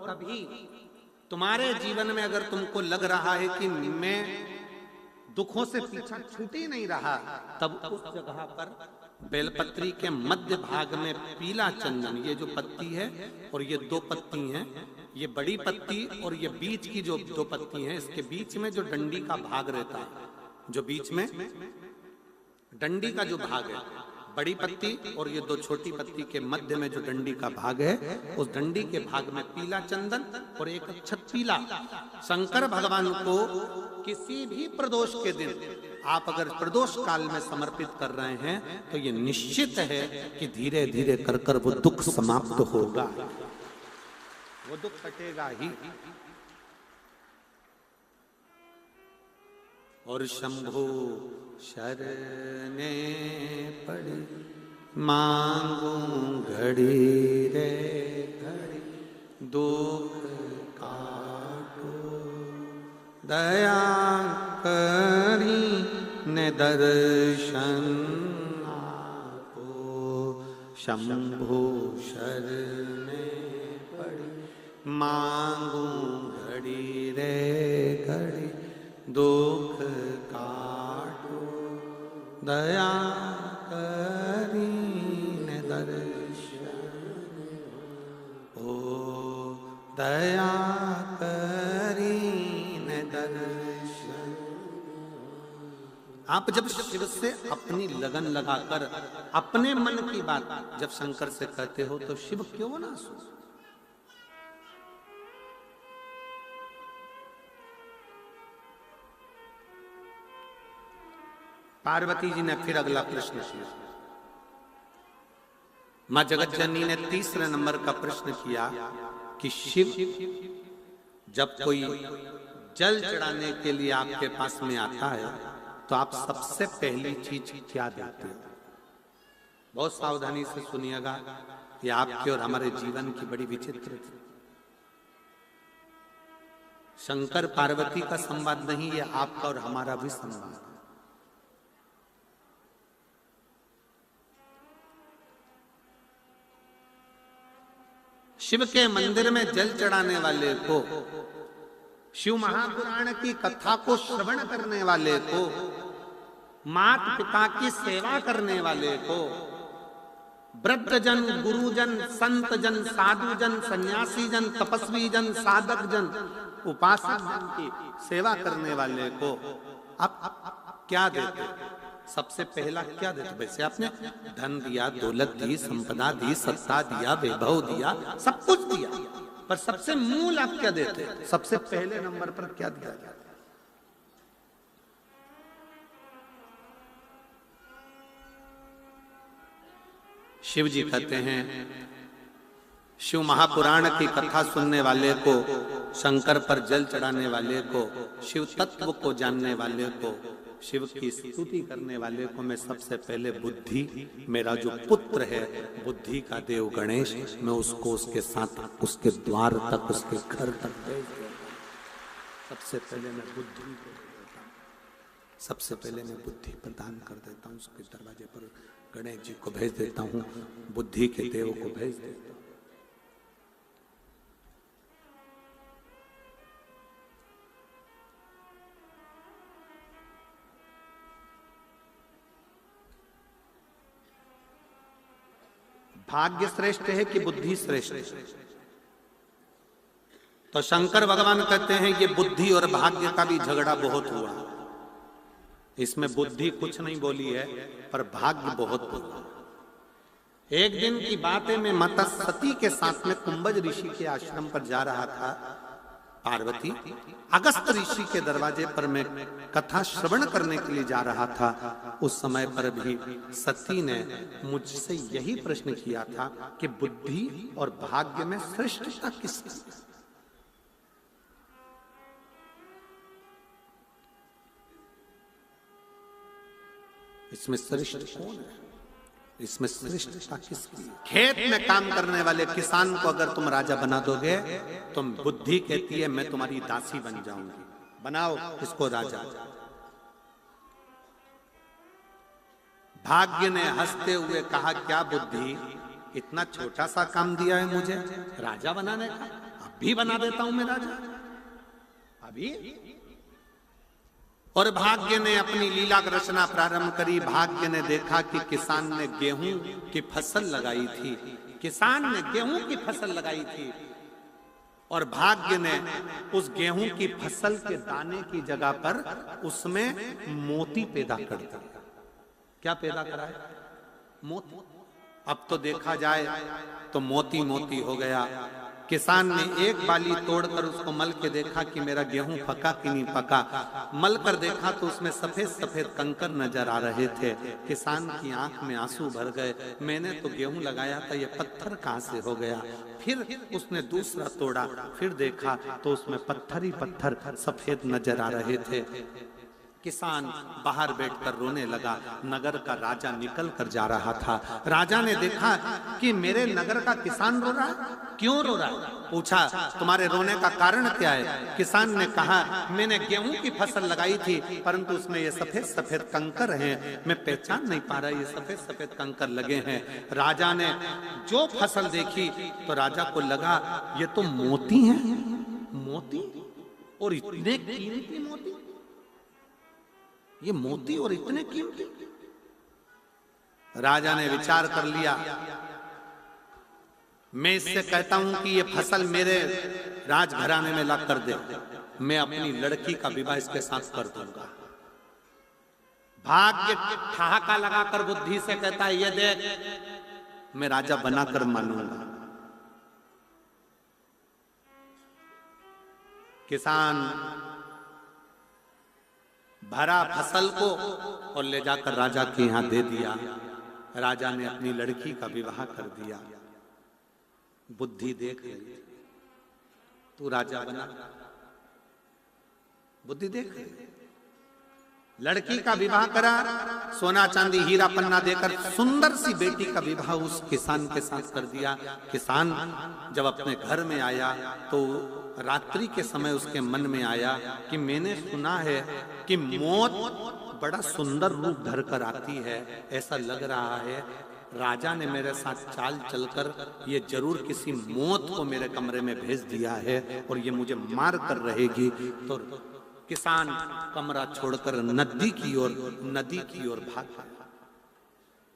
कभी तुम्हारे जीवन में अगर तुमको लग रहा है कि मैं दुखों से पीछा छूट ही नहीं रहा, तब उस जगह पर बेलपत्री के मध्य भाग में पीला चंदन, ये जो पत्ती है और ये दो पत्ती हैं, ये बड़ी पत्ती और ये बीच की जो दो पत्ती हैं, इसके बीच में जो डंडी का भाग रहता है, जो बीच में डंडी का जो भाग है, बड़ी पत्ती और ये दो छोटी पत्ती के मध्य में जो डंडी का भाग है, उस डंडी के भाग में पीला चंदन और एक अक्षत पीला। शंकर भगवान को किसी भी प्रदोष के दिन आप अगर प्रदोष काल में समर्पित कर रहे हैं तो ये निश्चित है कि धीरे धीरे कर कर वो दुख समाप्त होगा, वो दुख कटेगा ही। और शंभु शरणे पड़ी मांगू घड़ी रे घड़ी, दुख काटो दया करी ने दर्शन आपो। शंभु शरणे पड़ी मांगू घड़ी रे घड़ी, दुख काटो दया करी ने दर्शन, ओ दया करी ने दर्शन। आप जब शिव से अपनी लगन लगाकर अपने मन की बात जब शंकर से कहते हो तो शिव क्यों ना सुने। पार्वती जी ने फिर अगला प्रश्न किया। मां जगत जननी ने तीसरे नंबर का प्रश्न किया कि शिव जब कोई जल चढ़ाने के लिए आपके पास में आता है तो आप सबसे पहली चीज क्या देते हो। बहुत सावधानी से सुनिएगा, ये आपके और हमारे जीवन की बड़ी विचित्र थी। शंकर पार्वती का संवाद नहीं, ये आपका और हमारा भी संवाद है। शिव के मंदिर में जल चढ़ाने वाले को, शिव महापुराण की कथा को श्रवण करने वाले को, मात पिता की सेवा करने वाले को, वृद्धजन, गुरुजन, संत जन, साधु जन, सन्यासी जन, तपस्वी जन, साधक जन, उपासक जन की सेवा करने वाले को आप क्या देते? सबसे पहला क्या देते? वैसे आपने धन दिया, दौलत दी, संपदा दी, सत्ता दिया, वैभव दिया, सब कुछ दिया, पर सबसे मूल आप क्या देते? सबसे पहले नंबर पर क्या दिया जाता? शिव जी कहते हैं, शिव महापुराण की कथा सुनने वाले को, शंकर पर जल चढ़ाने वाले को, शिव तत्व को जानने वाले को, शिव की स्तुति करने वाले को मैं सबसे पहले बुद्धि, मेरा जो पुत्र है बुद्धि का देव गणेश, मैं उसको उसके साथ उसके द्वार तक, उसके घर तक भेज देता हूं। सबसे पहले मैं बुद्धि को देता हूं, सबसे पहले मैं बुद्धि प्रदान कर देता हूं, उसके दरवाजे पर गणेश जी को भेज देता हूं, बुद्धि के देव को भेज देता हूं। भाग्य श्रेष्ठ है कि बुद्धि श्रेष्ठ है? तो शंकर भगवान कहते हैं ये बुद्धि और भाग्य का भी झगड़ा बहुत हुआ, इसमें बुद्धि कुछ नहीं बोली है पर भाग्य बहुत बोला। एक दिन की बात है, मैं माता सती के साथ में कुंभज ऋषि के आश्रम पर जा रहा था। पार्वती अगस्त ऋषि के दरवाजे पर मैं कथा श्रवण करने के लिए जा रहा था। उस समय पर भी सती ने मुझसे यही प्रश्न किया था कि बुद्धि और भाग्य में श्रेष्ठता किसकी? इसमें श्रेष्ठ कौन है? इसमें श्रेष्ठता किसकी? खेत में काम करने वाले किसान को अगर तुम राजा बना दोगे, तुम बुद्धि कहती है मैं तुम्हारी दासी बन जाऊंगी, बनाओ इसको राजा। भाग्य ने हंसते हुए कहा, क्या बुद्धि, इतना छोटा सा काम दिया है मुझे राजा बनाने का? अब भी बना देता हूं मैं राजा अभी। और भाग्य ने अपनी लीला की रचना प्रारंभ करी। भाग्य ने देखा कि किसान ने गेहूं की फसल लगाई थी, किसान ने गेहूं की फसल लगाई थी, और भाग्य ने उस गेहूं की फसल के दाने की जगह पर उसमें मोती पैदा कर दिया। क्या पैदा करा है? मोती। अब तो देखा जाए तो मोती मोती हो गया। किसान ने एक बाली तोड़कर उसको मल के देखा कि मेरा गेहूं पका कि नहीं पका। मल कर देखा तो उसमें सफेद सफेद कंकर नजर आ रहे थे। किसान की आंख में आंसू भर गए, मैंने तो गेहूं लगाया था, ये पत्थर कहां से हो गया। फिर उसने दूसरा तोड़ा, फिर देखा तो उसमें पत्थर ही पत्थर सफेद नजर आ रहे थे। किसान बाहर बैठकर रोने लगा। नगर का राजा निकल कर जा रहा था। राजा ने देखा कि मेरे नगर का किसान रो रहा है, क्यों रो रहा है? पूछा तुम्हारे रोने का कारण क्या है? किसान ने कहा मैंने गेहूं की फसल लगाई थी, परंतु उसमें ये सफेद सफेद कंकर हैं, मैं पहचान नहीं पा रहा, ये सफेद सफेद कंकर लगे हैं। राजा ने जो फसल देखी तो राजा को लगा ये तो मोती हैं, मोती, और इतने कीमती मोती, ये मोती और इतने कीमती। राजा ने विचार कर लिया, मैं इससे कहता हूं कि ये फसल मेरे राजघराने में ला कर दे, मैं अपनी लड़की का विवाह इसके साथ कर दूंगा। भाग्य ठहाका लगाकर बुद्धि से कहता है ये देख मैं राजा बनाकर मानूंगा। किसान भरा फसल को और ले जाकर राजा के यहां दे दिया। राजा ने अपनी लड़की का विवाह कर दिया। बुद्धि देख रही, तू राजा बना, बुद्धि देख रही। लड़की का विवाह करा, सोना चांदी हीरा पन्ना देकर सुंदर सी बेटी का विवाह उस किसान के साथ कर दिया। किसान जब अपने घर में आया तो रात्रि के समय उसके मन में आया कि मैंने सुना है कि मौत बड़ा सुंदर रूप धर कर आती है, ऐसा लग रहा है राजा ने मेरे साथ चाल चलकर ये जरूर किसी मौत को मेरे कमरे में भेज दिया है और ये मुझे मार कर रहेगी। तो किसान कमरा छोड़कर नदी की ओर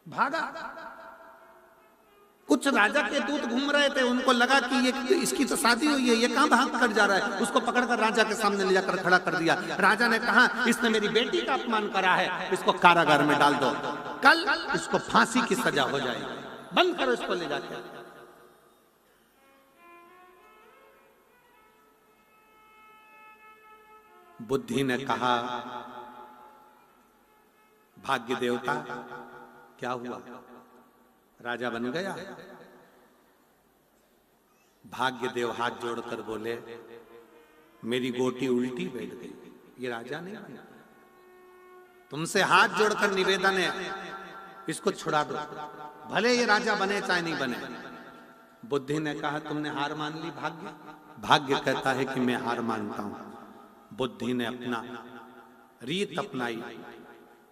भागा। कुछ राजा के दूत घूम रहे थे, उनको लगा कि ये इसकी तो शादी हुई है, ये कहां भाग कर जा रहा है। उसको पकड़कर राजा के सामने ले जाकर खड़ा कर दिया। राजा ने कहा इसने मेरी बेटी का अपमान करा है, इसको कारागार में डाल दो, कल इसको फांसी की सजा हो जाएगी, बंद करो इसको ले जाकर। बुद्धि ने कहा भाग्य देवता क्या हुआ, राजा बन गया? भाग्य देव हाथ जोड़कर बोले मेरी गोटी उल्टी बैठ गई, ये राजा नहीं बना। तुमसे हाथ जोड़कर निवेदन है इसको छुड़ा दो, भले ये राजा बने चाहे नहीं बने। बुद्धि ने कहा तुमने हार मान ली भाग्य? भाग्य कहता है कि मैं हार मानता हूं। बुद्धि ने अपना रीत अपनाई।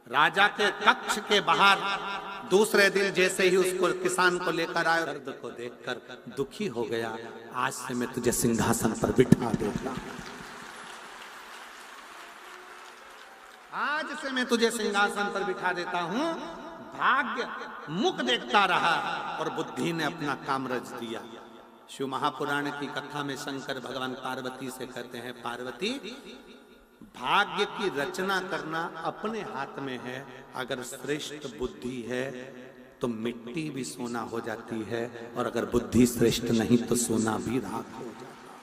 राजा के कक्ष के बाहर दूसरे दिन जैसे ही उसको किसान को लेकर आए, दर्द को देखकर दुखी हो गया। आज से मैं तुझे सिंहासन पर बिठा दूंगा, आज से मैं तुझे सिंहासन पर बिठा देता हूं। भाग्य मुख देखता रहा और बुद्धि ने अपना काम रच दिया। शिव महापुराण की कथा में शंकर भगवान पार्वती से कहते हैं पार्वती भाग्य की रचना करना अपने हाथ में है, अगर श्रेष्ठ बुद्धि है तो मिट्टी भी सोना हो जाती है, और अगर बुद्धि श्रेष्ठ नहीं तो सोना भी राख हो जाता है।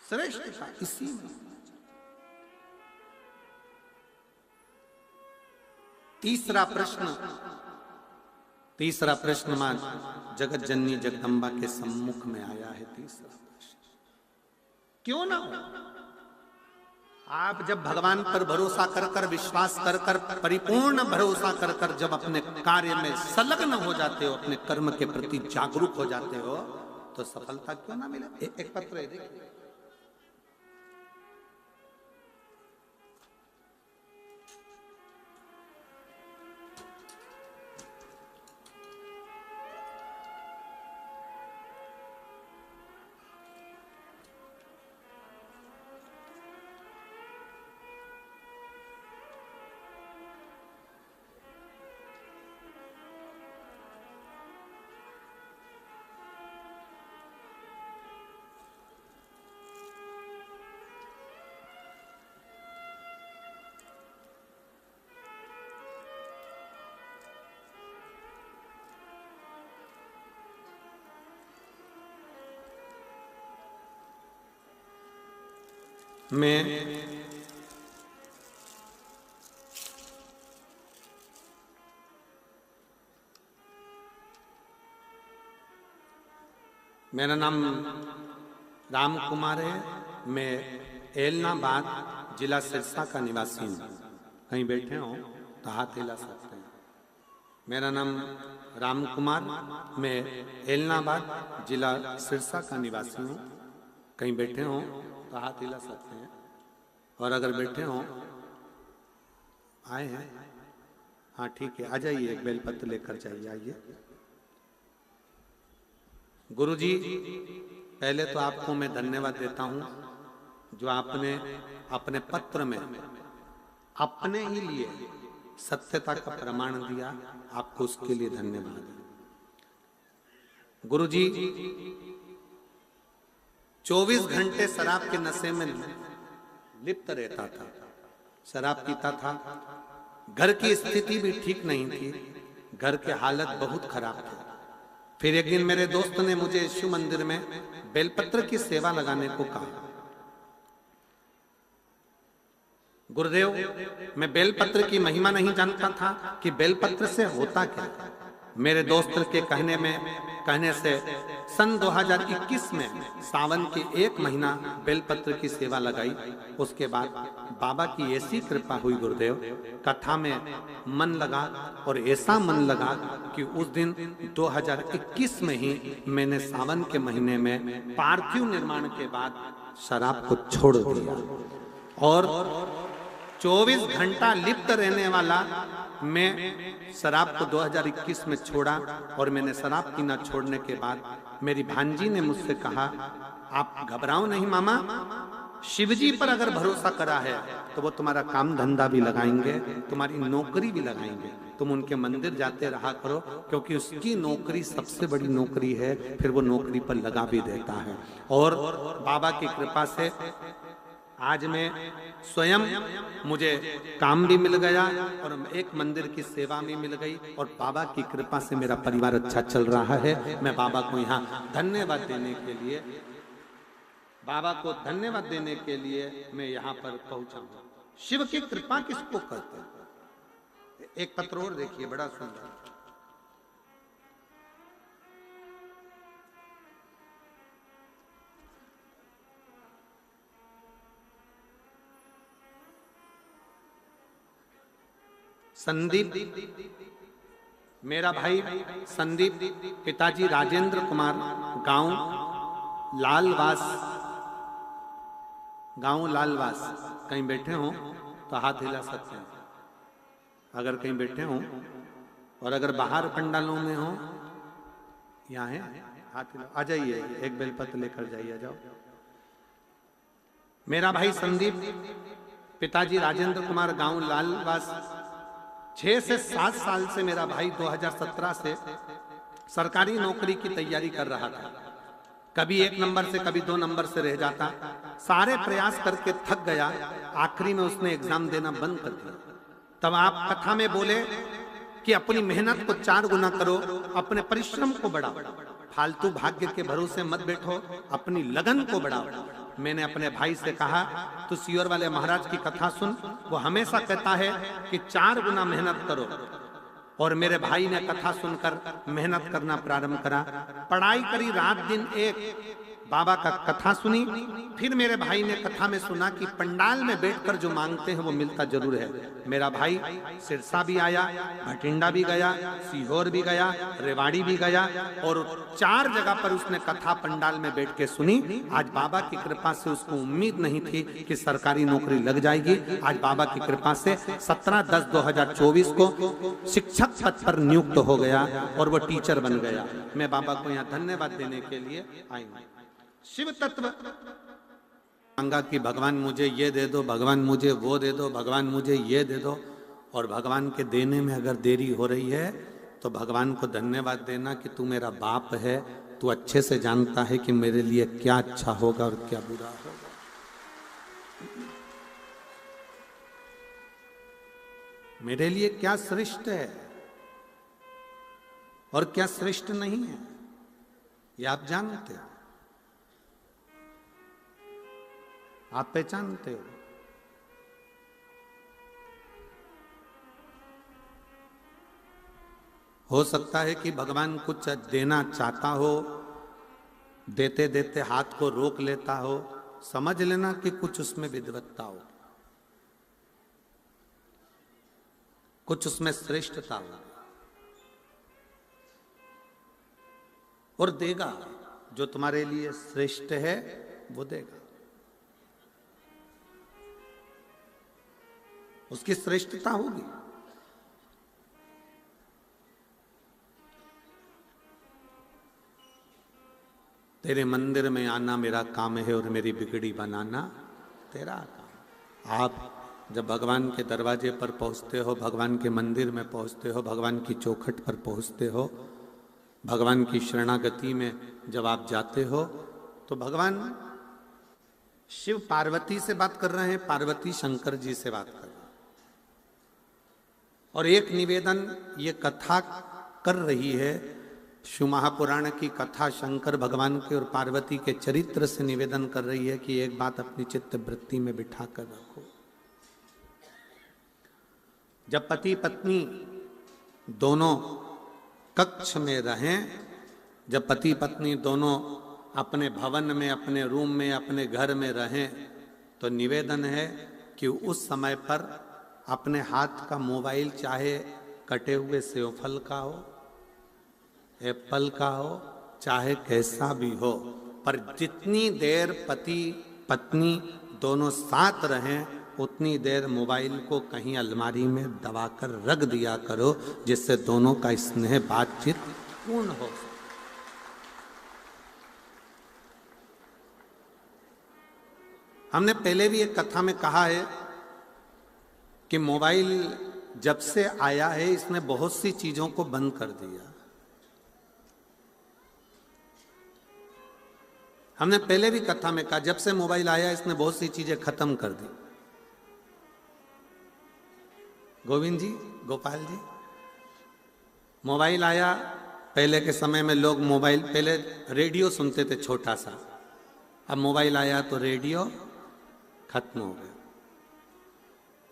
श्रेष्ठता इसी में। तीसरा प्रश्न मान जगत जननी जगदम्बा के सम्मुख में आया है। तीसरा प्रश्न क्यों ना हो, आप जब भगवान पर भरोसा कर कर, विश्वास कर कर, परिपूर्ण भरोसा कर कर जब अपने कार्य में संलग्न हो जाते हो, अपने कर्म के प्रति जागरूक हो जाते हो, तो सफलता क्यों ना मिले। एक पत्र है देखिए, मेरा नाम राम कुमार है। मैं एलनाबाद जिला सिरसा का निवासी हूँ। कहीं बैठे हो तो हाथ हिला सकते हैं। मेरा नाम राम कुमार, मैं एलनाबाद जिला सिरसा का निवासी हूँ। कहीं बैठे हो तो हाथ हिला सकते हैं। और अगर बैठे हो, आए हैं, हाँ ठीक है, आ जाइए, एक बेलपत्र लेकर जाइए, आइए। गुरुजी, पहले तो आपको मैं धन्यवाद देता हूं, जो आपने अपने पत्र में अपने ही लिए सत्यता का प्रमाण दिया, आपको उसके लिए धन्यवाद। गुरुजी, 24 घंटे शराब के नशे में लिप्त रहता था, शराब पीता था। घर की स्थिति भी ठीक नहीं थी, घर के हालत बहुत खराब थे। फिर एक दिन मेरे दोस्त ने मुझे शिव मंदिर में बेलपत्र की सेवा लगाने को कहा। गुरुदेव, मैं बेलपत्र की महिमा नहीं जानता था कि बेलपत्र से होता क्या। मेरे दोस्त के कहने से सन 2021 में सावन के 1 महीना बेलपत्र की सेवा लगाई। उसके बाद बाबा की ऐसी कृपा हुई गुरुदेव, कथा में मन लगा, और ऐसा मन लगा कि उस दिन 2021 में ही मैंने सावन के महीने में पार्थिव निर्माण के बाद शराब को छोड़ दिया। और 24 घंटा लिप्त रहने वाला मैं शराब को 2021 में छोड़ा। और मैंने शराब पीना छोड़ने के बाद मेरी भांजी ने मुझसे कहा, आप घबराओ नहीं मामा, शिवजी पर अगर भरोसा करा है तो वो तुम्हारा काम धंधा भी लगाएंगे, तुम्हारी नौकरी भी लगाएंगे। तुम उनके मंदिर जाते रहा करो, क्योंकि उसकी नौकरी सबसे बड़ी नौकरी है, फिर वो नौकरी पर लगा भी देता है। और बाबा की कृपा से आज मैं स्वयं, मुझे काम भी मिल गया और एक मंदिर की सेवा भी मिल गई, और बाबा की कृपा से मेरा परिवार अच्छा चल रहा है। मैं बाबा को यहाँ धन्यवाद देने के लिए, बाबा को धन्यवाद देने के लिए मैं यहाँ पर पहुंचा हूँ। शिव की कृपा किसको कहते हैं? एक पत्र और देखिए, बड़ा सुंदर। संदीप, मेरा भाई संदीप, पिताजी राजेंद्र कुमार, गांव लालवास। कहीं बैठे हो तो हाथ हिला सकते हैं, अगर कहीं बैठे हो। और अगर बाहर पंडालों में हो, यहाँ है, हाथ हिला, आ जाइए, एक बेलपत्र लेकर जाइए, जाओ। मेरा भाई संदीप, पिताजी राजेंद्र कुमार, गांव लालवास। 6 से 7 साल से मेरा भाई 2017 से सरकारी नौकरी की तैयारी कर रहा था। कभी 1 नंबर से, कभी 2 नंबर से रह जाता। सारे प्रयास करके थक गया, आखिरी में उसने एग्जाम देना बंद कर दिया। तब आप कथा में बोले कि अपनी मेहनत को 4 गुना करो, अपने परिश्रम को बढ़ाओ, फालतू भाग्य के भरोसे मत बैठो, अपनी लगन को बढ़ाओ। मैंने अपने भाई से कहा, तू सियोर वाले महाराज की कथा सुन, वो हमेशा कहता है कि 4 गुना मेहनत करो। और मेरे भाई ने कथा सुनकर मेहनत करना प्रारंभ करा, पढ़ाई करी, रात दिन एक, बाबा का कथा सुनी। फिर मेरे भाई ने कथा में सुना कि पंडाल में बैठकर जो मांगते हैं वो मिलता जरूर है। मेरा भाई सिरसा भी आया, भटिंडा भी गया, सीहोर भी गया, रेवाड़ी भी गया, और 4 जगह पर उसने कथा पंडाल में बैठ के सुनी। आज बाबा की कृपा से उसको उम्मीद नहीं थी कि सरकारी नौकरी लग जाएगी। आज बाबा की कृपा से 17/10/2024 को शिक्षक पद पर नियुक्त हो गया और वो टीचर बन गया। मैं बाबा को यहाँ धन्यवाद देने के लिए आई हूँ। शिव तत्व मांगा कि भगवान मुझे ये दे दो, भगवान मुझे वो दे दो, भगवान मुझे ये दे दो। और भगवान के देने में अगर देरी हो रही है तो भगवान को धन्यवाद देना कि तू मेरा बाप है, तू अच्छे से जानता है कि मेरे लिए क्या अच्छा होगा और क्या बुरा होगा। मेरे लिए क्या श्रेष्ठ है और क्या श्रेष्ठ नहीं है, ये आप जानते हो। आप पहचानते हो सकता है कि भगवान कुछ देना चाहता हो, देते देते हाथ को रोक लेता हो, समझ लेना कि कुछ उसमें विद्वत्ता हो, कुछ उसमें श्रेष्ठता हो, और देगा। जो तुम्हारे लिए श्रेष्ठ है वो देगा, उसकी श्रेष्ठता होगी। तेरे मंदिर में आना मेरा काम है और मेरी बिगड़ी बनाना तेरा काम। आप जब भगवान के दरवाजे पर पहुंचते हो, भगवान के मंदिर में पहुंचते हो, भगवान की चौखट पर पहुंचते हो, भगवान की शरणागति में जब आप जाते हो, तो भगवान शिव पार्वती से बात कर रहे हैं, पार्वती शंकर जी से बात कर रहे हैं। और एक निवेदन ये कथा कर रही है, शिव महापुराण की कथा शंकर भगवान के और पार्वती के चरित्र से निवेदन कर रही है कि एक बात अपनी चित्त वृत्ति में बिठा कर रखो। जब पति पत्नी दोनों कक्ष में रहें, जब पति पत्नी दोनों अपने भवन में, अपने रूम में, अपने घर में रहें, तो निवेदन है कि उस समय पर अपने हाथ का मोबाइल चाहे कटे हुए सेवफल का हो, एप्पल का हो, चाहे कैसा भी हो, पर जितनी देर पति पत्नी दोनों साथ रहें, उतनी देर मोबाइल को कहीं अलमारी में दबाकर रख दिया करो, जिससे दोनों का स्नेह बातचीत पूर्ण हो। हमने पहले भी एक कथा में कहा है कि मोबाइल जब से आया है इसने बहुत सी चीजों को बंद कर दिया। हमने पहले भी कथा में कहा जब से मोबाइल आया इसने बहुत सी चीजें खत्म कर दी। गोविंद जी, गोपाल जी, मोबाइल आया, पहले के समय में लोग मोबाइल, पहले रेडियो सुनते थे छोटा सा, अब मोबाइल आया तो रेडियो खत्म हो गया।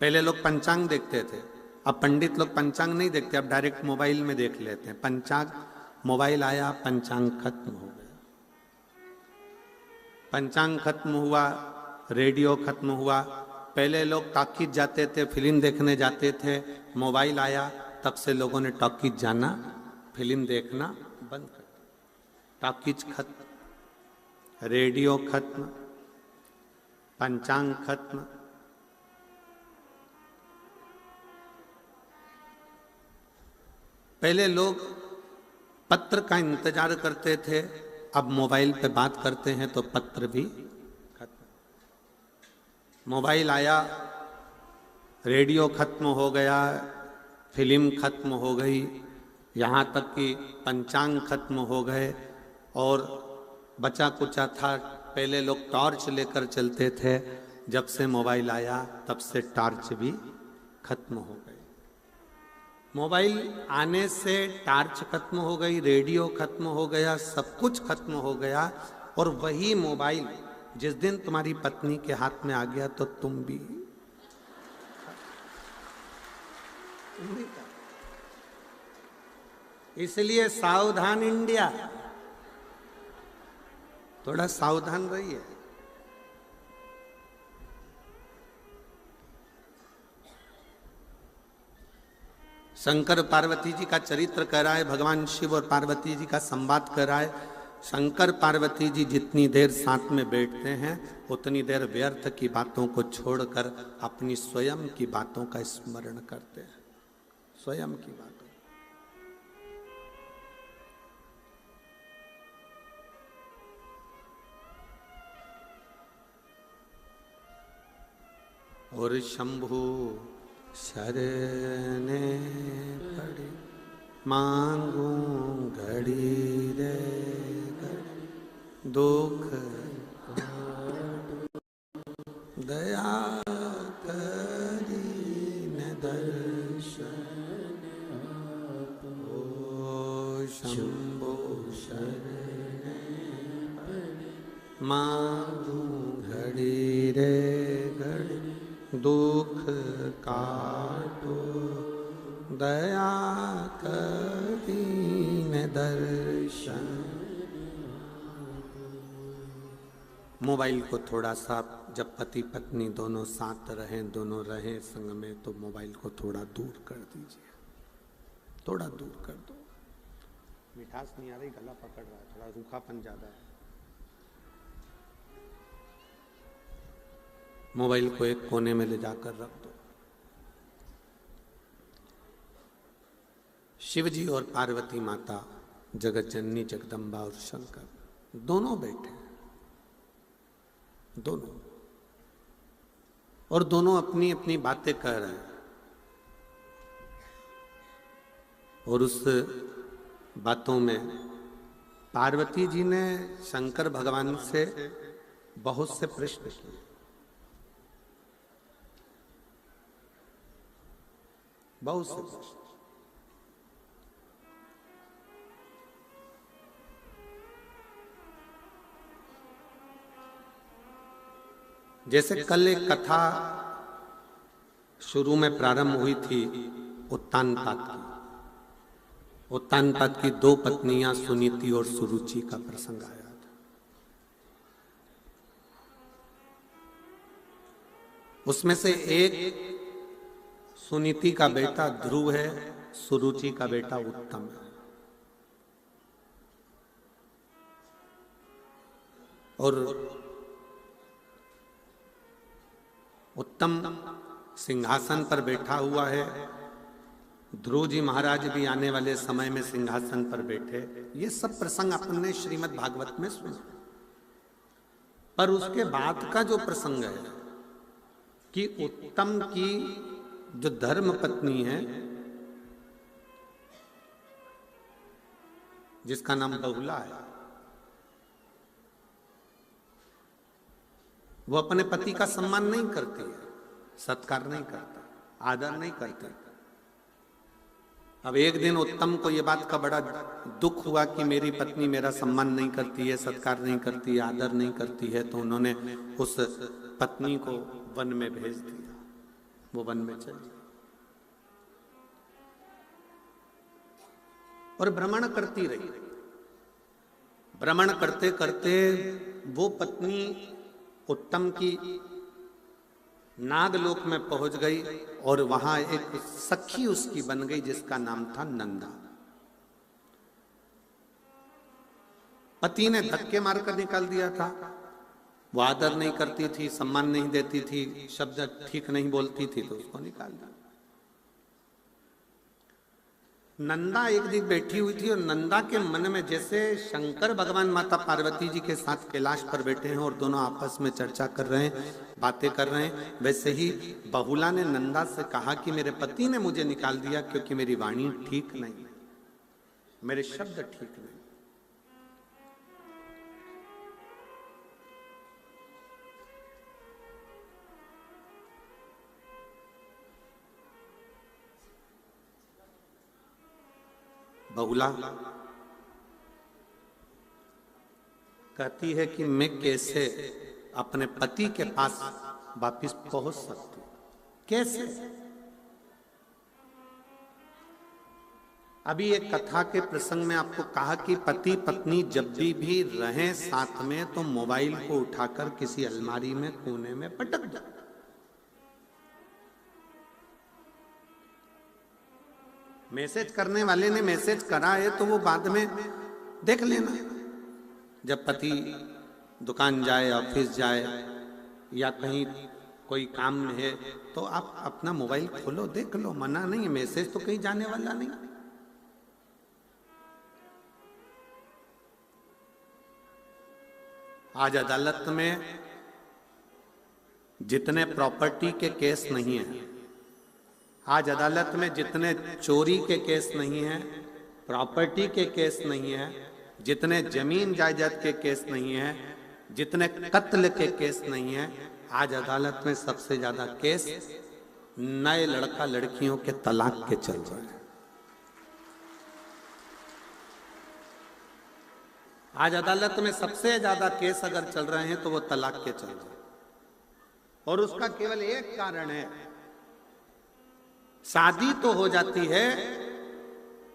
पहले लोग पंचांग देखते थे, अब पंडित लोग पंचांग नहीं देखते, अब डायरेक्ट मोबाइल में देख लेते हैं। पंचांग, मोबाइल आया, पंचांग खत्म हो गया। पंचांग खत्म हुआ, रेडियो खत्म हुआ। पहले लोग टॉकीज जाते थे, फिल्म देखने जाते थे, मोबाइल आया तब से लोगों ने टॉकीज जाना, फिल्म देखना बंद कर दिया। टॉकीज खत्म, रेडियो खत्म, पंचांग खत्म। पहले लोग पत्र का इंतजार करते थे, अब मोबाइल पे बात करते हैं तो पत्र भी खत्म। मोबाइल आया, रेडियो खत्म हो गया, फिल्म खत्म हो गई, यहाँ तक कि पंचांग खत्म हो गए। और बचा कुचा था, पहले लोग टॉर्च लेकर चलते थे, जब से मोबाइल आया तब से टॉर्च भी खत्म हो गई। मोबाइल आने से टॉर्च खत्म हो गई, रेडियो खत्म हो गया, सब कुछ खत्म हो गया। और वही मोबाइल जिस दिन तुम्हारी पत्नी के हाथ में आ गया तो तुम भी। इसलिए सावधान इंडिया, थोड़ा सावधान रहिए। शंकर पार्वती जी का चरित्र कर रहा है, भगवान शिव और पार्वती जी का संवाद कर रहा है। शंकर पार्वती जी जितनी देर साथ में बैठते हैं उतनी देर व्यर्थ की बातों को छोड़कर अपनी स्वयं की बातों का स्मरण करते हैं, स्वयं की बातों। और शंभु शरणे पड़ी मांगूं घड़ी रे घड़ी, दुख दया करी न दर्शन ओ शंभो शरणे पड़ी मांगू घड़ी रे घड़ी दुख काटो, दया कर दीन दर्शन। मोबाइल को थोड़ा सा, जब पति पत्नी दोनों साथ रहें, दोनों रहें संग में, तो मोबाइल को थोड़ा दूर कर दीजिए, थोड़ा दूर कर दो। मिठास नहीं आ रही, गला पकड़ रहा है, थोड़ा रूखापन ज्यादा है। मोबाइल को एक कोने में ले जाकर रख दो। शिव जी और पार्वती माता, जगत जननी जगदम्बा और शंकर दोनों बैठे, दोनों, और दोनों अपनी अपनी बातें कह रहे हैं। और उस बातों में पार्वती जी ने शंकर भगवान से बहुत से प्रश्न किए। बहुत से प्रश्न। जैसे कल एक कथा शुरू में प्रारंभ हुई थी उत्तानपाद की। उत्तानपाद की दो पत्नियां सुनीति और सुरुचि का प्रसंग आया था। उसमें से एक सुनीति का बेटा ध्रुव है, सुरुचि का बेटा उत्तम है। और उत्तम सिंहासन पर बैठा हुआ है, ध्रुव जी महाराज भी आने वाले समय में सिंहासन पर बैठे। ये सब प्रसंग अपन ने श्रीमद् भागवत में सुना। पर उसके बाद का जो प्रसंग है कि उत्तम की जो धर्म पत्नी है, जिसका नाम बहुला है, वो अपने पति का सम्मान नहीं करती है, सत्कार नहीं करता, आदर नहीं करता। अब एक दिन उत्तम को ये बात का बड़ा दुख हुआ कि मेरी पत्नी मेरा सम्मान नहीं करती है, सत्कार नहीं करती है, आदर नहीं करती है, तो उन्होंने उस पत्नी को वन में भेज दिया। वो वन में चली और भ्रमण करती रही। भ्रमण करते करते वो पत्नी उत्तम की नागलोक में पहुंच गई और वहां एक सखी उसकी बन गई जिसका नाम था नंदा। पति ने धक्के मारकर निकाल दिया था। वो आदर नहीं करती थी, सम्मान नहीं देती थी, शब्द ठीक नहीं बोलती थी, तो उसको निकाल दिया। नंदा एक दिन बैठी हुई थी और नंदा के मन में, जैसे शंकर भगवान माता पार्वती जी के साथ कैलाश पर बैठे हैं और दोनों आपस में चर्चा कर रहे हैं, बातें कर रहे हैं, वैसे ही बहुला ने नंदा से कहा कि मेरे पति ने मुझे निकाल दिया क्योंकि मेरी वाणी ठीक नहीं, मेरे शब्द ठीक नहीं। बहुला कहती है कि मैं कैसे अपने पति के पास वापिस पहुंच सकती हूं, कैसे? अभी एक कथा के प्रसंग में आपको कहा कि पति पत्नी जब भी रहें साथ में तो मोबाइल को उठाकर किसी अलमारी में कोने में पटक जाए। मैसेज करने वाले ने मैसेज करा है तो वो बाद में देख लेना। जब पति दुकान जाए, ऑफिस जाए या कहीं कोई काम है तो आप अपना मोबाइल खोलो, देख लो, मना नहीं है, मैसेज तो कहीं जाने वाला नहीं। आज अदालत में जितने प्रॉपर्टी के केस नहीं है, आज अदालत में जितने चोरी के केस नहीं है, प्रॉपर्टी के केस नहीं है, जितने जमीन जायदाद के केस नहीं है, जितने कत्ल के केस नहीं है, आज अदालत में सबसे ज्यादा केस नए लड़का लड़कियों के तलाक के चल रहे हैं। आज अदालत में सबसे ज्यादा केस अगर चल रहे हैं तो वो तलाक के चल रहे हैं, और उसका केवल एक कारण है, शादी तो हो जाती है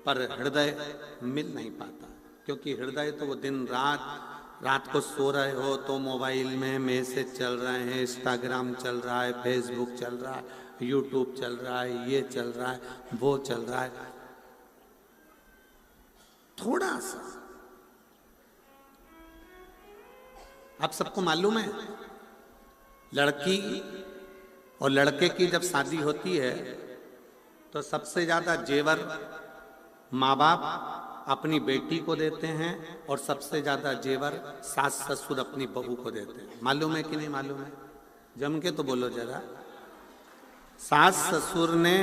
पर हृदय मिल नहीं पाता। क्योंकि हृदय तो वो दिन रात को सो रहे हो तो मोबाइल में मैसेज चल रहे हैं, इंस्टाग्राम चल रहा है, फेसबुक चल रहा है, यूट्यूब चल रहा है, ये चल रहा है, वो चल रहा है। थोड़ा सा आप सबको मालूम है, लड़की और लड़के की जब शादी होती है तो सबसे ज्यादा जेवर माँ बाप अपनी बेटी को देते हैं और सबसे ज्यादा जेवर सास ससुर अपनी बहू को देते हैं। मालूम है कि नहीं मालूम है? जम के तो बोलो जरा। सास ससुर ने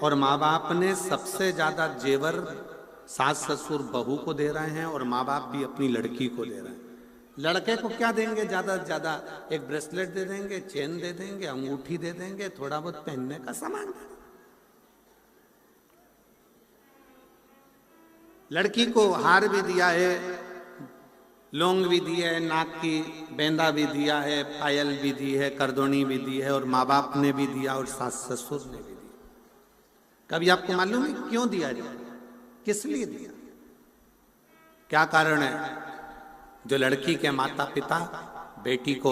और माँ बाप ने सबसे ज्यादा जेवर सास ससुर बहू को दे रहे हैं और माँ बाप भी अपनी लड़की को दे रहे हैं। लड़के को क्या देंगे? ज्यादा से ज्यादा एक ब्रेसलेट दे देंगे, चेन दे देंगे, अंगूठी दे देंगे, थोड़ा बहुत पहनने का सामान। लड़की को हार भी दिया है, लौंग भी दिया है, नाक की बेंदा भी दिया है, पायल भी दी है, करदोनी भी दी है, और माँ बाप ने भी दिया और सास ससुर ने भी दिया। कभी आपको मालूम है क्यों दिया जाए? किस लिए दिया? क्या कारण है? जो लड़की के माता पिता बेटी को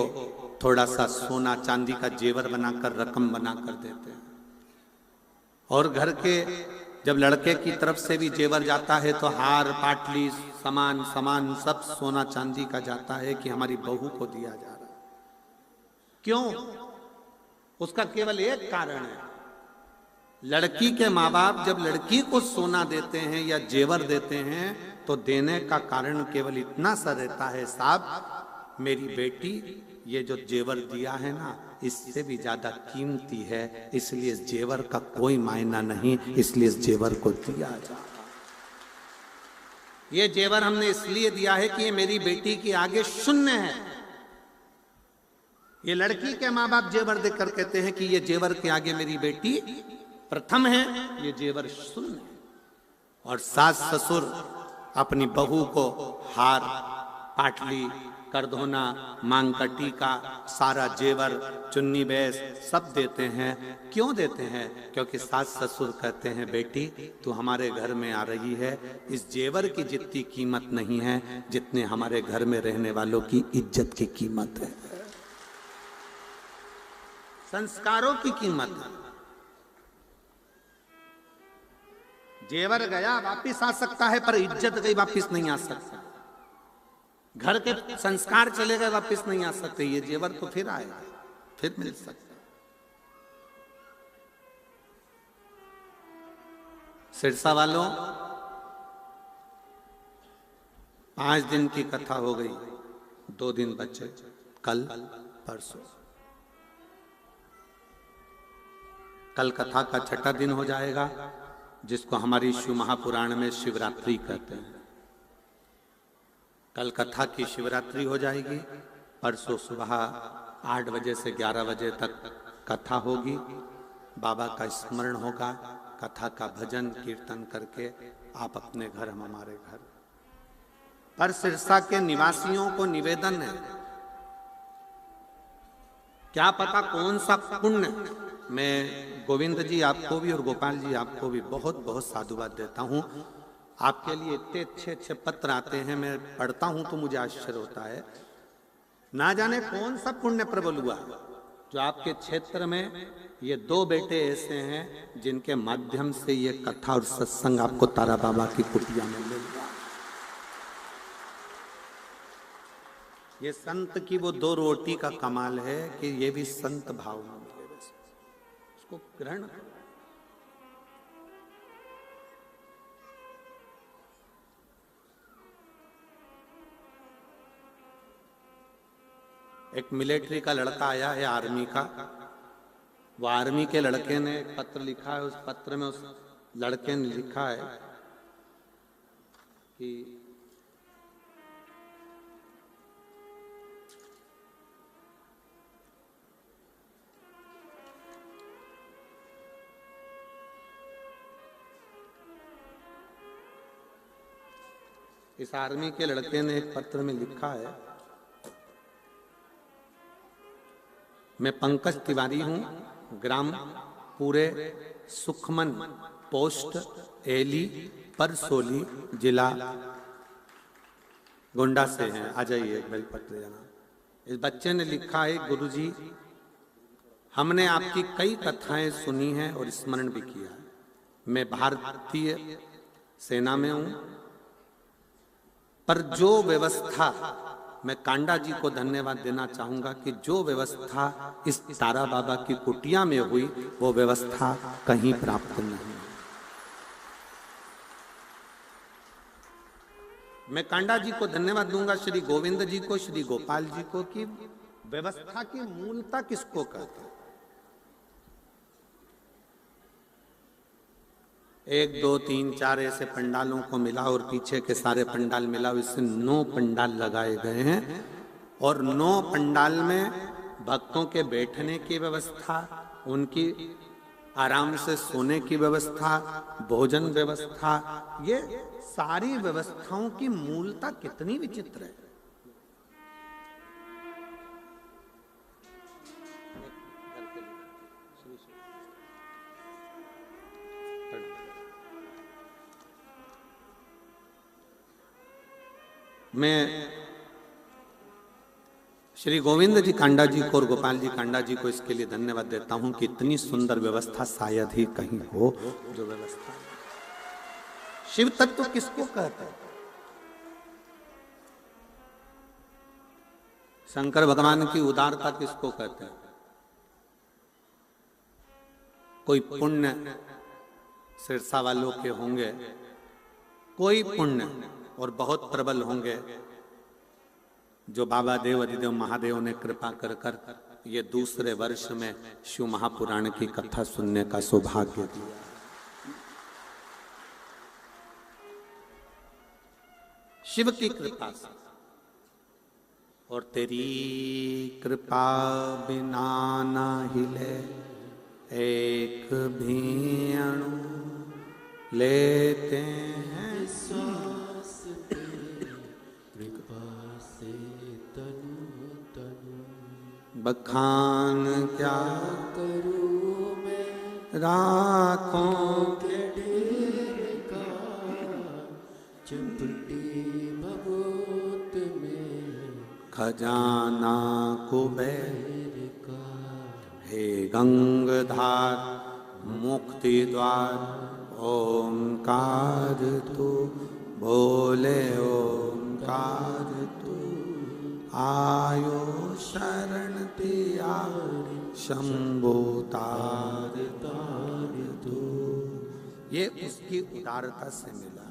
थोड़ा सा सोना चांदी का जेवर बनाकर, रकम बनाकर देते हैं, और घर के जब लड़के की तरफ से भी जेवर जाता है तो हार पाटली सामान सब सोना चांदी का जाता है कि हमारी बहू को दिया जा रहा है। क्यों? उसका केवल एक कारण है, लड़की के माँ बाप जब लड़की को सोना देते हैं या जेवर देते हैं तो देने का कारण केवल इतना सा रहता है, साहब मेरी बेटी ये जो जेवर दिया है ना इससे भी ज्यादा कीमती है, इसलिए इस जेवर का कोई मायना नहीं, इसलिए इस जेवर को दिया जा। ये जेवर हमने इसलिए दिया है कि ये मेरी बेटी के आगे शून्य है। ये लड़की के माँ बाप जेवर देकर कहते हैं कि ये जेवर के आगे मेरी बेटी प्रथम है, ये जेवर शून्य है। और सास ससुर अपनी बहू को हार पाटली करधोना मांग का टीका सारा जेवर चुन्नी बैस सब देते हैं। क्यों देते हैं? क्योंकि सास ससुर कहते हैं बेटी तू हमारे घर में आ रही है, इस जेवर की जितनी कीमत नहीं है जितने हमारे घर में रहने वालों की इज्जत की कीमत है, संस्कारों की कीमत है। जेवर गया वापिस आ सकता है पर इज्जत गई वापिस नहीं आ सकता। घर के संस्कार चले गए वापिस नहीं आ सकते, ये जेवर तो फिर आएगा, फिर मिल सकता। सिरसा वालों 5 दिन की कथा हो गई, 2 दिन बचे, कल परसों। कल कथा का 6ठा दिन हो जाएगा जिसको हमारी शिव महापुराण में शिवरात्रि कहते हैं। कल कथा की शिवरात्रि हो जाएगी, परसों सुबह 8 बजे से 11 बजे तक कथा होगी, बाबा का स्मरण होगा, कथा का भजन कीर्तन करके आप अपने घर हम हमारे घर। पर सिरसा के निवासियों को निवेदन है, क्या पता कौन सा पुण्य, मैं गोविंद जी आपको भी और गोपाल जी आपको भी बहुत बहुत साधुवाद देता हूँ। आपके लिए इतने अच्छे अच्छे पत्र आते हैं, मैं पढ़ता हूं तो मुझे आश्चर्य होता है। ना जाने कौन सा पुण्य प्रबल हुआ जो आपके क्षेत्र में ये 2 बेटे ऐसे हैं जिनके माध्यम से ये कथा और सत्संग आपको तारा बाबा की कुटिया में मिल रहा। ये संत की वो 2 रोटी का कमाल है कि ये भी संत भाव में मिले, उसको ग्रहण करो। एक मिलिट्री का लड़का आया है, आर्मी का। वो आर्मी के लड़के ने एक पत्र लिखा है, उस पत्र में उस लड़के ने लिखा है कि इस आर्मी के लड़के ने एक पत्र में लिखा है, मैं पंकज तिवारी हूं, ग्राम पूरे सुखमन, पोस्ट एली परसोली, जिला गोंडा से हैं, आ जाइए बेलपत्र जाना। इस बच्चे ने लिखा है, गुरुजी हमने आपकी कई कथाएं सुनी हैं और स्मरण भी किया है। मैं भारतीय सेना में हूं, पर जो व्यवस्था, मैं कांडा जी को धन्यवाद देना चाहूंगा कि जो व्यवस्था इस तारा बाबा की कुटिया में हुई वो व्यवस्था कहीं प्राप्त नहीं। मैं कांडा जी को धन्यवाद दूंगा, श्री गोविंद जी को, श्री गोपाल जी को, कि व्यवस्था की मूलता किसको कहते हैं। 1 2 3 4 ऐसे पंडालों को मिला और पीछे के सारे पंडाल मिला, इससे 9 पंडाल लगाए गए हैं और 9 पंडाल में भक्तों के बैठने की व्यवस्था, उनकी आराम से सोने की व्यवस्था, भोजन व्यवस्था, ये सारी व्यवस्थाओं की मूलता कितनी विचित्र है। मैं श्री गोविंद जी कांडा जी को और गोपाल जी कांडा जी को इसके लिए धन्यवाद देता हूं कि इतनी सुंदर व्यवस्था शायद ही कहीं हो जो व्यवस्था। शिव तत्व किसको कहते हैं? शंकर भगवान की उदारता किसको कहते हैं? कोई पुण्य सिरसा वालों के होंगे, कोई पुण्य और बहुत प्रबल होंगे जो बाबा देव अधिदेव महादेव ने कृपा कर कर ये दूसरे वर्ष में शिव महापुराण की कथा सुनने का सौभाग्य दिया। शिव की कृपा से, और तेरी कृपा बिना ना हिले एक भी अणु, लेते हैं बखान क्या करूं मैं राखों के ढेर का, चपटी भभूत में खजाना कुबेर का। हे गंगधार मुक्ति द्वार ओंकार तू, बोले ओंकार तू, आयो शरण तियारी शंभो तार तार तू। ये उसकी उदारता से मिला,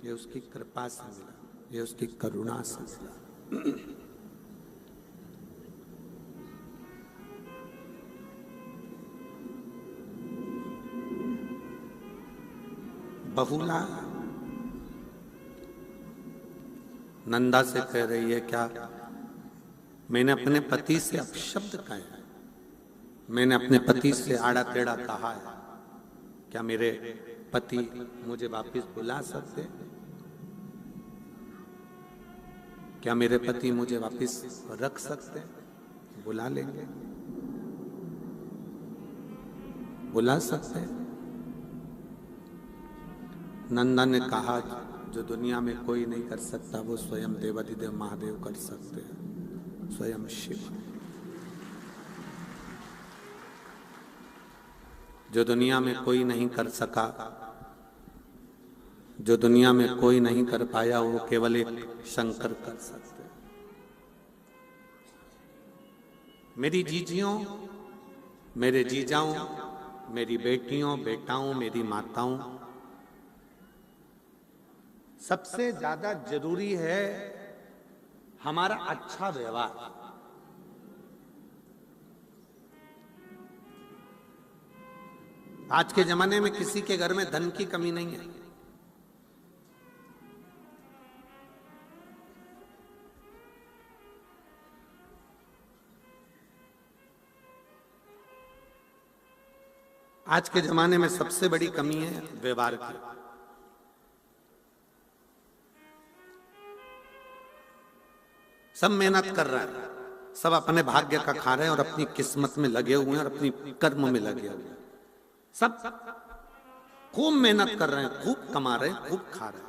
ये उसकी कृपा से मिला, ये उसकी करुणा से मिला। बहुला नंदा से कह रही है, क्या मैंने अपने पति से अपशब्द कहे, मैंने अपने पति से आड़ा टेढ़ा कहा है, क्या मेरे पति मुझे वापस बुला सकते? क्या मेरे पति मुझे वापस रख सकते? बुला लेंगे, बुला सकते। नंदा ने कहा, जो दुनिया में कोई नहीं कर सकता वो स्वयं देवाधिदेव महादेव कर सकते हैं, स्वयं शिव। जो दुनिया में कोई नहीं कर सका, जो दुनिया में कोई नहीं कर पाया, वो केवल एक शंकर कर सकते हैं। मेरी जीजियों, मेरे जीजाओं, मेरी बेटियों, बेटाओं, मेरी माताओं, सबसे ज्यादा जरूरी है हमारा अच्छा व्यवहार। आज के जमाने में किसी के घर में धन की कमी नहीं है। आज के जमाने में सबसे बड़ी कमी है व्यवहार की। सब मेहनत कर रहे हैं, सब अपने भाग्य का खा रहे हैं और अपनी किस्मत में लगे हुए हैं और अपनी कर्म में लगे हुए हैं। सब खूब मेहनत कर रहे हैं, खूब कमा रहे हैं, खूब खा रहे हैं,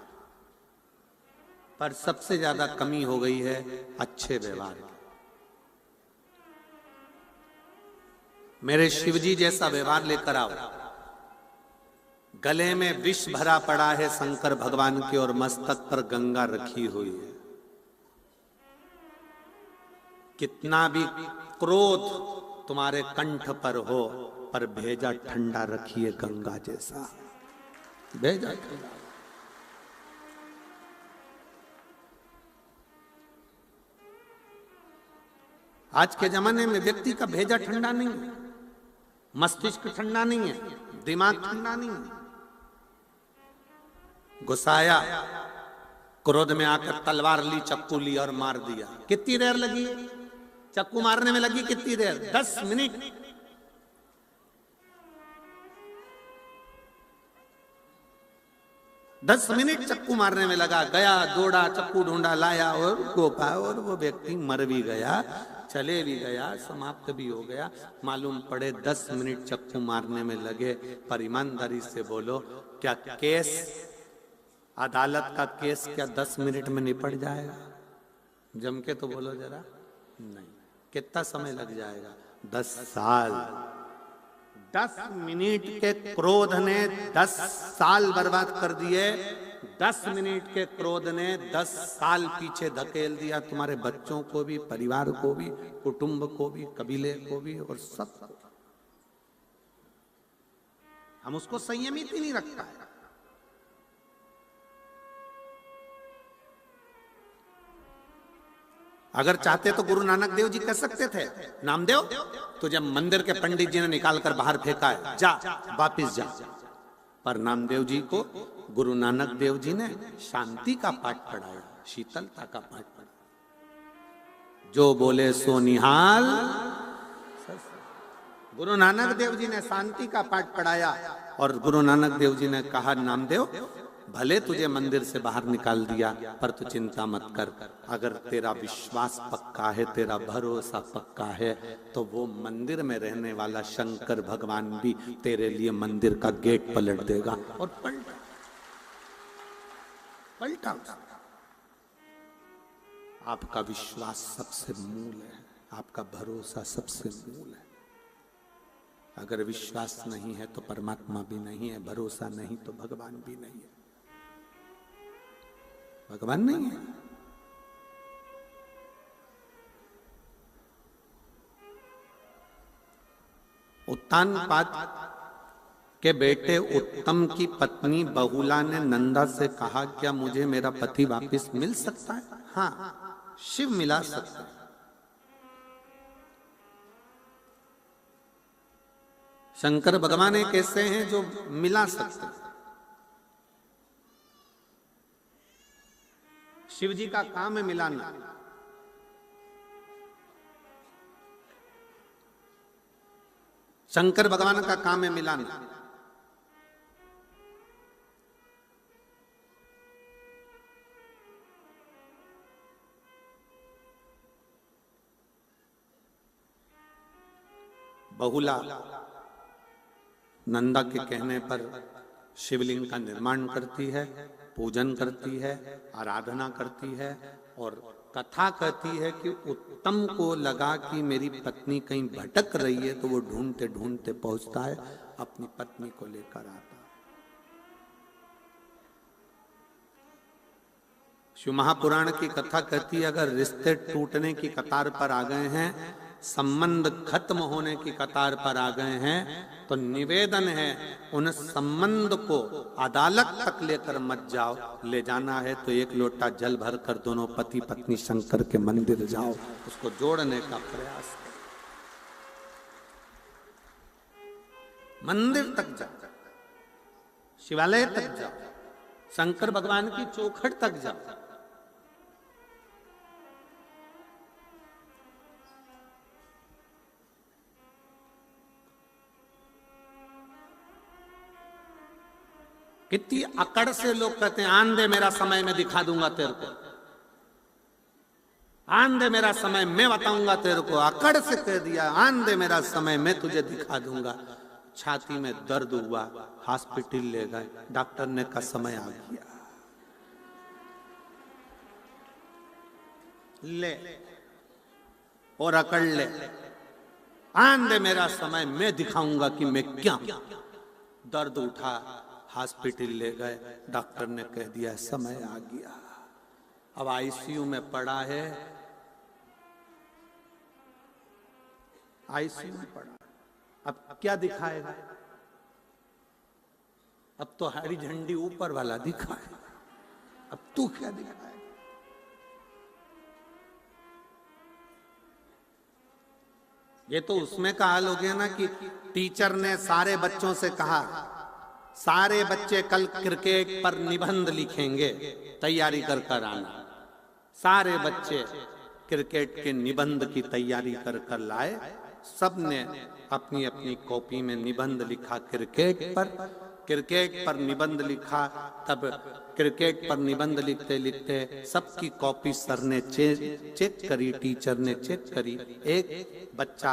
पर सबसे ज्यादा कमी हो गई है अच्छे व्यवहार की। मेरे शिवजी जैसा व्यवहार लेकर आओ। गले में विष भरा पड़ा है शंकर भगवान के और मस्तक पर गंगा रखी हुई है। कितना भी क्रोध तुम्हारे कंठ पर हो, पर भेजा ठंडा रखिए गंगा जैसा, भेजा ठंडा। आज के जमाने में व्यक्ति का भेजा ठंडा नहीं है, मस्तिष्क ठंडा नहीं है, दिमाग ठंडा नहीं है। गुस्साया, क्रोध में आकर तलवार ली, चक्कू ली और मार दिया। कितनी देर लगी चक्कू मारने में? लगी कितनी देर? 10 मिनट। 10 मिनट चक्कू मारने में लगा। गया, दौड़ा, चक्कू ढूंढा, लाया और गोपा, और वो व्यक्ति मर भी गया, चले भी गया, समाप्त भी हो गया। मालूम पड़े 10 मिनट चक्कू मारने में लगे। पर ईमानदारी से बोलो, क्या केस, अदालत का केस क्या 10 मिनट में निपट जाएगा? जम के तो बोलो जरा। नहीं। कितना समय लग जाएगा? 10 साल। 10 मिनट के क्रोध ने 10 साल बर्बाद कर दिए। 10 मिनट के क्रोध ने 10 साल पीछे धकेल दिया, तुम्हारे बच्चों को भी, परिवार को भी, कुटुंब को भी, कबीले को भी और सबको। हम उसको संयमित ही नहीं रखता है। अगर चाहते तो गुरु नानक देव जी कह सकते थे, नामदेव तो जब मंदिर के पंडित जी ने निकालकर बाहर फेंका है, जा वापिस जा। पर नामदेव जी को गुरु नानक देव जी ने शांति का पाठ पढ़ाया, शीतलता का पाठ पढ़ाया। जो बोले सो निहाल। गुरु नानक देव जी ने शांति का पाठ पढ़ाया और गुरु नानक देव जी ने कहा, नामदेव भले तुझे मंदिर से बाहर निकाल दिया, पर तू चिंता मत कर। अगर तेरा विश्वास पक्का है, तेरा भरोसा पक्का है, तो वो मंदिर में रहने वाला शंकर भगवान भी तेरे लिए मंदिर का गेट पलट देगा। और पलटा। आपका विश्वास सबसे मूल है, आपका भरोसा सबसे मूल है। अगर विश्वास नहीं है तो परमात्मा भी नहीं है, भरोसा नहीं तो भगवान भी नहीं है। भगवान नहीं है। उत्तानपाद के बेटे उत्तम की पत्नी बहुला ने नंदा से कहा, क्या मुझे मेरा पति वापस मिल सकता है? हाँ, शिव मिला सकता है। शंकर भगवान एक ऐसे हैं जो मिला सकते हैं। शिव जी का काम है मिलाना। शंकर भगवान का काम है मिलाना। बहुला नंदा के कहने पर शिवलिंग का निर्माण करती है, पूजन करती है, आराधना करती है और कथा कहती है कि उत्तम को लगा कि मेरी पत्नी कहीं भटक रही है, तो वो ढूंढते ढूंढते पहुंचता है, अपनी पत्नी को लेकर आता है। शिव महापुराण की कथा कहती है, अगर रिश्ते टूटने की कतार पर आ गए हैं, संबंध खत्म होने की कतार पर आ गए हैं, तो निवेदन है उन संबंध को अदालत तक लेकर मत जाओ। ले जाना है तो एक लोटा जल भर कर दोनों पति पत्नी शंकर के मंदिर जाओ, उसको जोड़ने का प्रयास करो। मंदिर तक जाओ, शिवालय तक जाओ, शंकर भगवान की चौखट तक जाओ। कितनी अकड़ से लोग कहते हैं, आन दे मेरा समय में दिखा दूंगा तेरे को। आन दे मेरा समय, मैं बताऊंगा तेरे को, अकड़ से कह दिया, आन दे मेरा समय, मैं तुझे दिखा दूंगा। छाती में दर्द हुआ, हॉस्पिटल ले गए, डॉक्टर ने कहा समय आ गया, ले और अकड़ ले, आन दे मेरा समय, मैं दिखाऊंगा कि मैं क्या हूं। दर्द उठा, हॉस्पिटल ले गए, डॉक्टर ने कह दिया समय आ गया। अब आईसीयू में पड़ा है, आईसीयू में पड़ा, अब क्या दिखाएगा? अब तो हरी झंडी ऊपर वाला दिखाएगा, अब तू क्या दिखाएगा? ये तो उसमें का हाल हो गया ना कि टीचर ने सारे बच्चों से कहा, सारे बच्चे कल क्रिकेट पर निबंध लिखेंगे, तैयारी कर कर आना। सारे बच्चे क्रिकेट के निबंध की तैयारी कर कर लाए, सबने अपनी अपनी कॉपी में निबंध लिखा क्रिकेट पर निबंध लिखा। तब क्रिकेट पर निबंध लिखते लिखते सबकी कॉपी सर ने चेक करी, टीचर ने चेक करी। एक बच्चा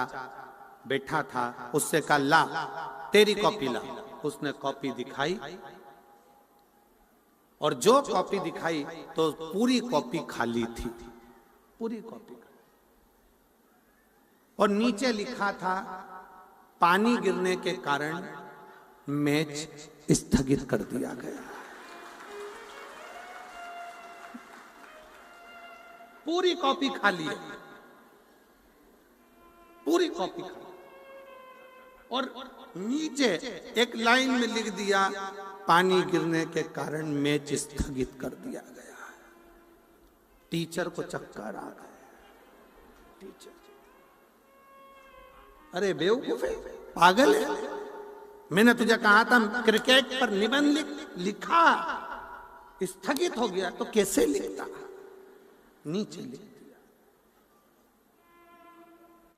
बैठा था, उससे कहा ला तेरी कॉपी ला। उसने कॉपी दिखाई और जो कॉपी दिखाई तो पूरी कॉपी खाली थी, पूरी कॉपी। और नीचे लिखा था पानी गिरने के कारण मैच स्थगित कर दिया गया। पूरी कॉपी खाली है, पूरी कॉपी खाली। और नीचे एक लाइन में लिख दिया पानी गिरने के कारण मैच स्थगित कर दिया गया। टीचर को चक्कर आ गया। टीचर, अरे बेवकूफ है, पागल है, मैंने तुझे कहा था क्रिकेट पर निबंध लिखा, स्थगित हो गया तो कैसे लिखता? नीचे लिख